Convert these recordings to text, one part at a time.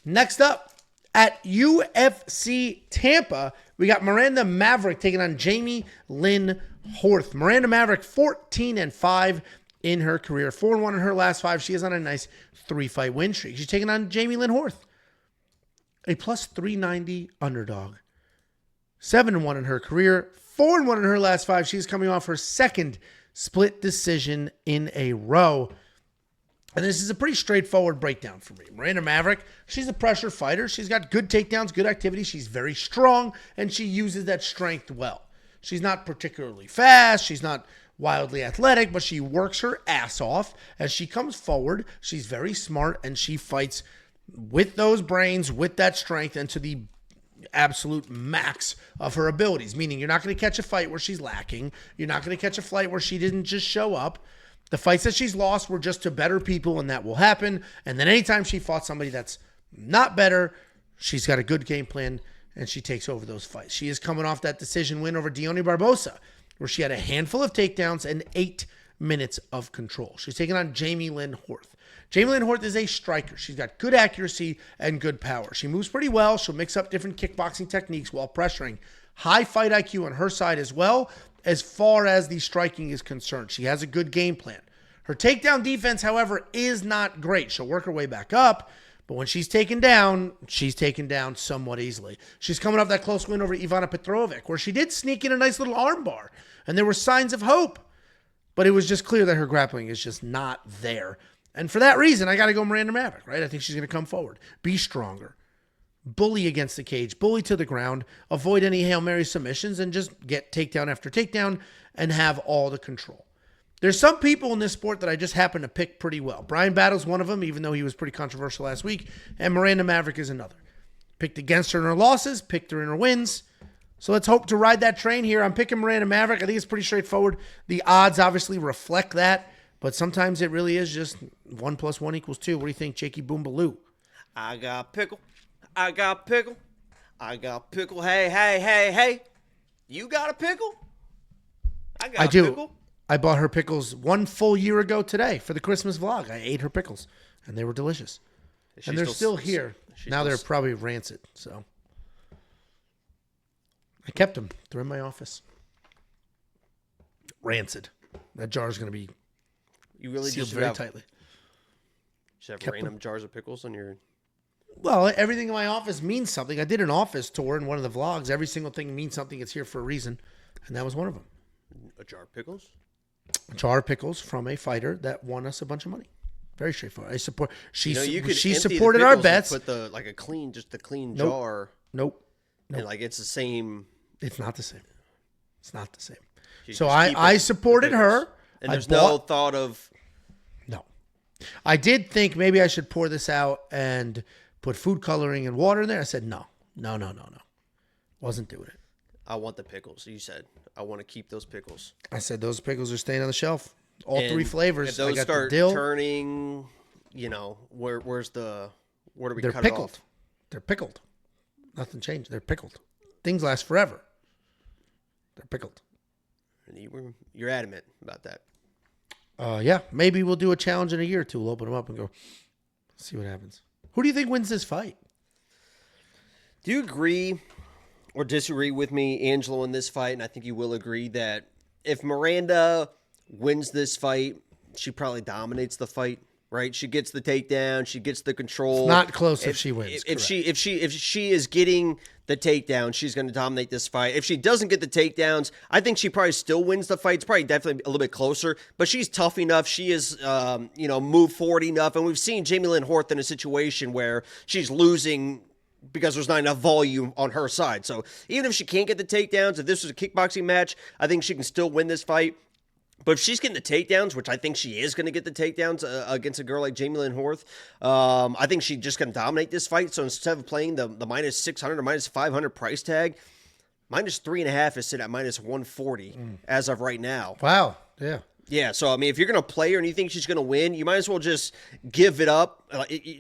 Next up, at UFC Tampa, we got Miranda Maverick taking on Jamey-Lyn Horth. Miranda Maverick, 14-5 in her career. 4-1 in her last 5. She is on a nice 3-fight win streak. She's taking on Jamey-Lyn Horth, a plus 390 underdog. 7-1 in her career. 4-1 in her last 5. She's coming off her second split decision in a row. And this is a pretty straightforward breakdown for me. Miranda Maverick, she's a pressure fighter. She's got good takedowns, good activity. She's very strong, and she uses that strength well. She's not particularly fast. She's not wildly athletic, but she works her ass off as she comes forward. She's very smart, and she fights with those brains, with that strength, and to the absolute max of her abilities. Meaning you're not going to catch a fight where she's lacking. You're not going to catch a fight where she didn't just show up. The fights that she's lost were just to better people, and that will happen. And then anytime she fought somebody that's not better, she's got a good game plan, and she takes over those fights. She is coming off that decision win over Deone Barbosa, where she had a handful of takedowns and 8 minutes of control. She's taking on Jamey-Lyn Horth. Jamey-Lyn Horth is a striker. She's got good accuracy and good power. She moves pretty well. She'll mix up different kickboxing techniques while pressuring. High fight IQ on her side as well. As far as the striking is concerned, she has a good game plan. Her takedown defense, however, is not great. She'll work her way back up, but when she's taken down somewhat easily. She's coming off that close win over Ivana Petrovic, where she did sneak in a nice little armbar, and there were signs of hope, but it was just clear that her grappling is just not there. And for that reason, I got to go Miranda Maverick, right? I think she's going to come forward, be stronger, bully against the cage, bully to the ground, avoid any Hail Mary submissions, and just get takedown after takedown and have all the control. There's some people in this sport that I just happen to pick pretty well. Brian Battle's one of them, even though he was pretty controversial last week, and Miranda Maverick is another. Picked against her in her losses, picked her in her wins. So let's hope to ride that train here. I'm picking Miranda Maverick. I think it's pretty straightforward. The odds obviously reflect that, but sometimes it really is just 1 + 1 = 2. What do you think, Jakey Boombaloo? I got pickle. I got pickle. I got pickle. Hey. You got a pickle? I got I a do. pickle. I bought her pickles 1 full year ago today for the Christmas vlog. I ate her pickles, and they were delicious. And they're still here. Now they're probably rancid, so I kept them. They're in my office. Rancid. That jar is going to be sealed very tightly. You have random jars of pickles on your... Well, everything in my office means something. I did an office tour in one of the vlogs. Every single thing means something. It's here for a reason, and that was one of them. A jar of pickles? A jar of pickles from a fighter that won us a bunch of money. Very straightforward. I support. She supported our bets. Put the clean jar. Nope. And it's the same. It's not the same. It's not the same. So I supported her. And there's no thought of. No. I did think maybe I should pour this out and put food coloring and water in there. I said no. Wasn't doing it. I want the pickles. You said I want to keep those pickles. I said those pickles are staying on the shelf. All 3 flavors. If those I got start the dill. turning, where do we They're cut pickled. it off? They're pickled. Nothing changed. They're pickled. Things last forever. They're pickled. And you're adamant about that. Yeah. Maybe we'll do a challenge in a year or two. We'll open them up and go see what happens. Who do you think wins this fight? Do you agree or disagree with me, Angelo, in this fight? And I think you will agree that if Miranda wins this fight, she probably dominates the fight, right? She gets the takedown, she gets the control. It's not close if she wins. If she is getting the takedown, she's going to dominate this fight. If she doesn't get the takedowns, I think she probably still wins the fight. It's probably definitely a little bit closer, but she's tough enough. She is, moved forward enough, and we've seen Jamey-Lyn Horth in a situation where she's losing because there's not enough volume on her side. So even if she can't get the takedowns, if this was a kickboxing match, I think she can still win this fight. But if she's getting the takedowns, which I think she is going to get the takedowns against a girl like Jamey-Lyn Horth, I think she's just going to dominate this fight. So instead of playing the minus 600 or minus 500 price tag, minus 3.5 is sit at minus 140 as of right now. Wow. Yeah. Yeah, so, I mean, if you're going to play her and you think she's going to win, you might as well just give it up.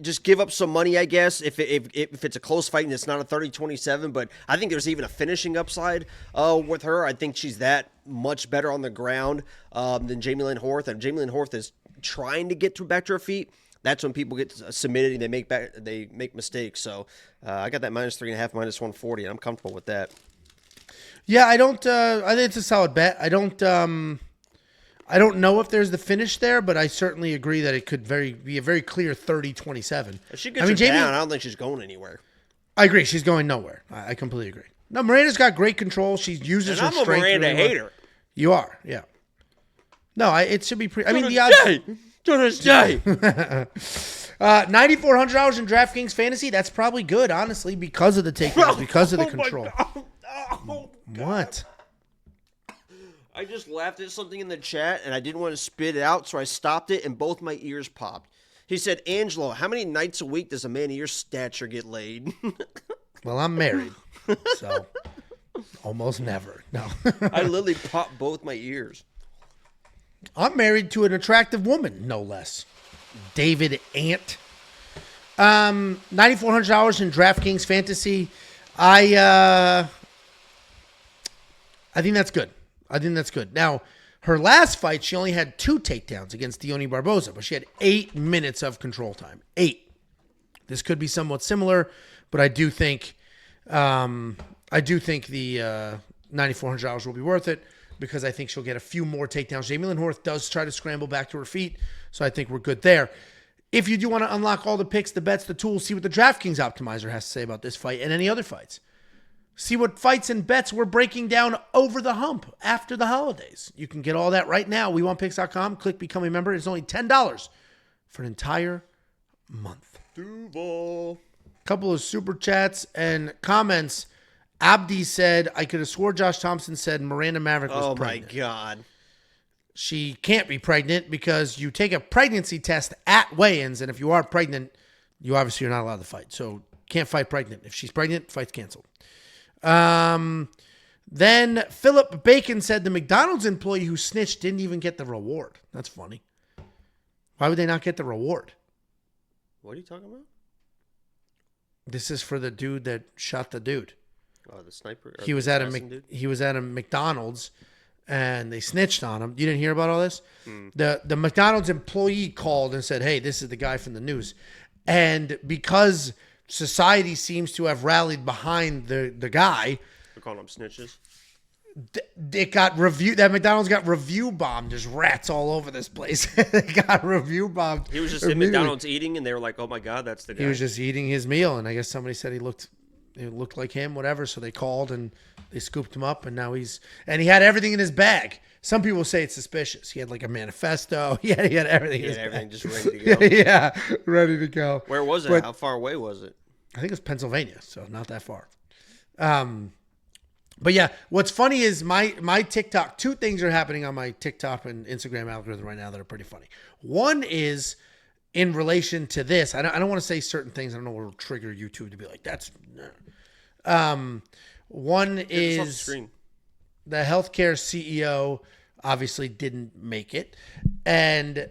Just give up some money, I guess, if it's a close fight and it's not a 30-27. But I think there's even a finishing upside with her. I think she's that much better on the ground than Jamey-Lyn Horth. And Jamey-Lyn Horth is trying to get back to her feet. that's when people get submitted and they make mistakes. So I got that -3.5, -140, and I'm comfortable with that. Yeah, I don't. I think it's a solid bet. I don't know if there's the finish there, but I certainly agree that it could be a very clear 30-27. If she gets down, I don't think she's going anywhere. I agree. She's going nowhere. I completely agree. No, Miranda's got great control. She uses her strength. I'm a Miranda hater. You are, yeah. No, it should be pretty. I mean, the odds. To this day. $9,400 in DraftKings Fantasy. That's probably good, honestly, because of the takedowns, because of the control. What? I just laughed at something in the chat, and I didn't want to spit it out, so I stopped it, and both my ears popped. He said, Angelo, how many nights a week does a man of your stature get laid? Well, I'm married, so almost never. No. I literally popped both my ears. I'm married to an attractive woman, no less. David Ant. $9,400 in DraftKings Fantasy. I think that's good. I think that's good. Now, her last fight, she only had 2 takedowns against Deone Barboza, but she had 8 minutes of control time. 8. This could be somewhat similar, but I do think the $9,400 will be worth it because I think she'll get a few more takedowns. Jamey-Lyn Horth does try to scramble back to her feet, so I think we're good there. If you do want to unlock all the picks, the bets, the tools, see what the DraftKings optimizer has to say about this fight and any other fights. See what fights and bets we're breaking down over the hump after the holidays. You can get all that right now. WeWantPicks.com. Click Become a Member. It's only $10 for an entire month. Duval. Couple of super chats and comments. Abdi said, I could have swore Josh Thompson said Miranda Maverick was pregnant. Oh, my God. She can't be pregnant because you take a pregnancy test at weigh-ins, and if you are pregnant, you obviously are not allowed to fight. So can't fight pregnant. If she's pregnant, fight's canceled. Then Philip Bacon said the McDonald's employee who snitched didn't even get the reward. That's funny. Why would they not get the reward? What are you talking about? This is for the dude that shot the dude. Oh, the sniper. He was at a McDonald's and they snitched on him. You didn't hear about all this? The McDonald's employee called and said, hey, this is the guy from the news. And because society seems to have rallied behind the guy. They're calling them snitches. It got reviewed. That McDonald's got review bombed. There's rats all over this place. They got review bombed. He was just in McDonald's eating, and they were like, "Oh my God, that's the guy." He was just eating his meal, and I guess somebody said it looked like him, whatever. So they called and they scooped him up, and now he had everything in his bag. Some people say it's suspicious. He had like a manifesto. He had everything. He had everything just ready to go. Yeah, ready to go. Where was it? How far away was it? I think it was Pennsylvania, so not that far. But yeah, what's funny is my TikTok, 2 things are happening on my TikTok and Instagram algorithm right now that are pretty funny. One is in relation to this. I don't want to say certain things. I don't know what will trigger YouTube to be like, that's... One is the healthcare CEO obviously didn't make it. And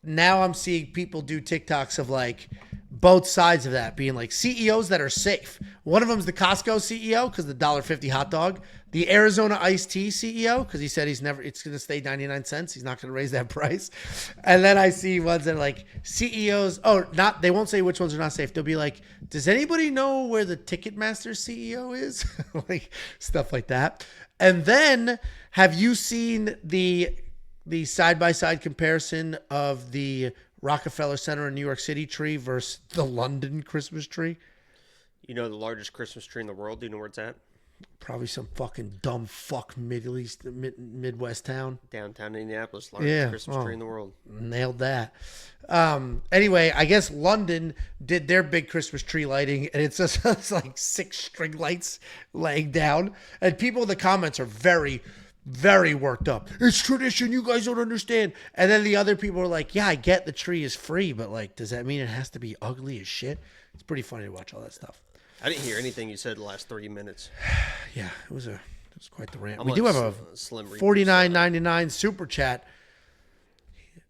now I'm seeing people do TikToks of like both sides of that being like CEOs that are safe. One of them is the Costco CEO because the $1.50 hot dog. The Arizona iced tea CEO because he said it's going to stay 99 cents. He's not going to raise that price. And then I see ones that are like CEOs. They won't say which ones are not safe. They'll be like, does anybody know where the Ticketmaster CEO is? Like stuff like that. And then have you seen the side-by-side comparison of the Rockefeller Center in New York City tree versus the London Christmas tree? You know the largest Christmas tree in the world? Do you know where it's at? Probably some fucking dumb fuck Midwest town. Downtown Indianapolis, largest Christmas tree in the world. Nailed that. Anyway, I guess London did their big Christmas tree lighting, and it's just it's like 6 string lights laying down. And people in the comments are very, very worked up. It's tradition. You guys don't understand. And then the other people are like, yeah, I get the tree is free, but like, does that mean it has to be ugly as shit? It's pretty funny to watch all that stuff. I didn't hear anything you said the last 30 minutes. Yeah, it was quite the rant. I'm We do have a $49.99 super chat.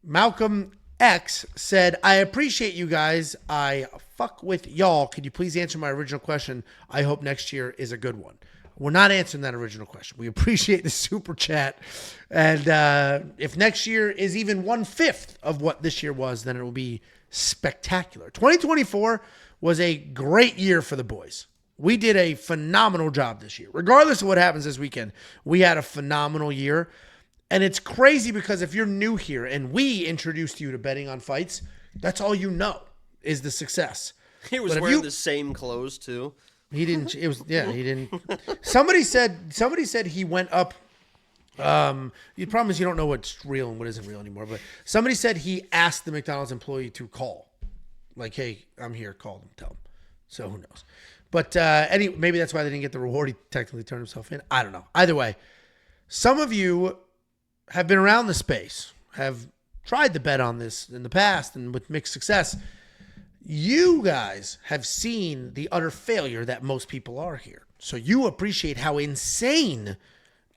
Malcolm X said, I appreciate you guys. I fuck with y'all. Could you please answer my original question? I hope next year is a good one. We're not answering that original question. We appreciate the super chat. And if next year is even 1/5 of what this year was, then it will be spectacular. 2024 was a great year for the boys. We did a phenomenal job this year. Regardless of what happens this weekend, we had a phenomenal year. And it's crazy because if you're new here and we introduced you to betting on fights, that's all you know is the success. He was wearing the same clothes too. He didn't. It was he didn't. Somebody said he went up. The problem is you don't know what's real and what isn't real anymore. But somebody said he asked the McDonald's employee to call, like, "Hey, I'm here. Call them. Tell them." So who knows? But maybe that's why they didn't get the reward. He technically turned himself in. I don't know. Either way, some of you have been around the space, have tried to bet on this in the past and with mixed success. You guys have seen the utter failure that most people are here. So you appreciate how insane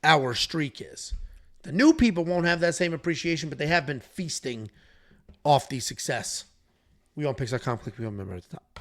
our streak is. The new people won't have that same appreciation, but they have been feasting off the success. WeOwnPicks.com. Click We Own member at the top.